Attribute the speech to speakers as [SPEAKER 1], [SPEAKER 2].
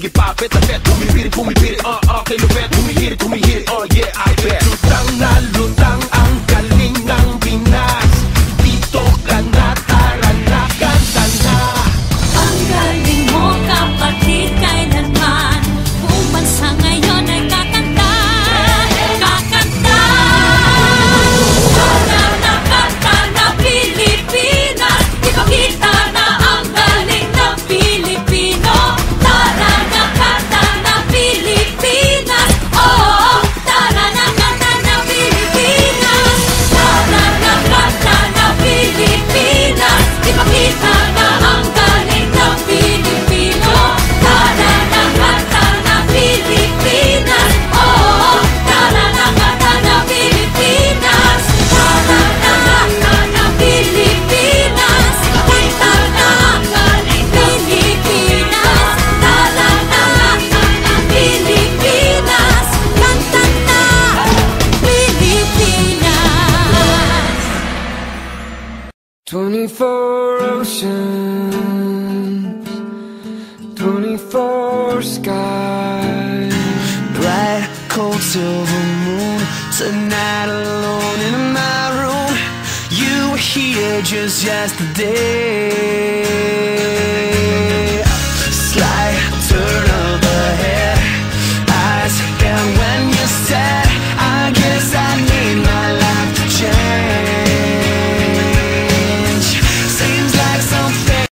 [SPEAKER 1] it, pop it, I bet. Bumibili, kay Lupet. Humihit, yeah, I bet. Lutang ang galing ng Pinas. Dito ka na, tara na, kanta na.
[SPEAKER 2] Ang galing mo kapatid, kailanman buong bansa ngayon ay kakanta. Kakanta. Tara na, kanta na Pilipinas. Ipakita na ang galing ng Pilipino. Tara na, kanta na Pilipinas. Oh, tara na, kanta na Pilipinas. Tara na, kanta na Pilipinas. Ipakita na ang galing ng Pilipino. Tara na, kanta na Pilipinas. Oh, tara na, kanta na Pilipinas. Tara na, kanta na Pilipinas. Ipakita na ang galing ng Pilipinas. Tara na, kanta na Pilipinas. Kanta na Pilipinas.
[SPEAKER 3] 24 oceans, 24 skies, bright, cold, silver moon. Tonight alone in my room, you were here just yesterday.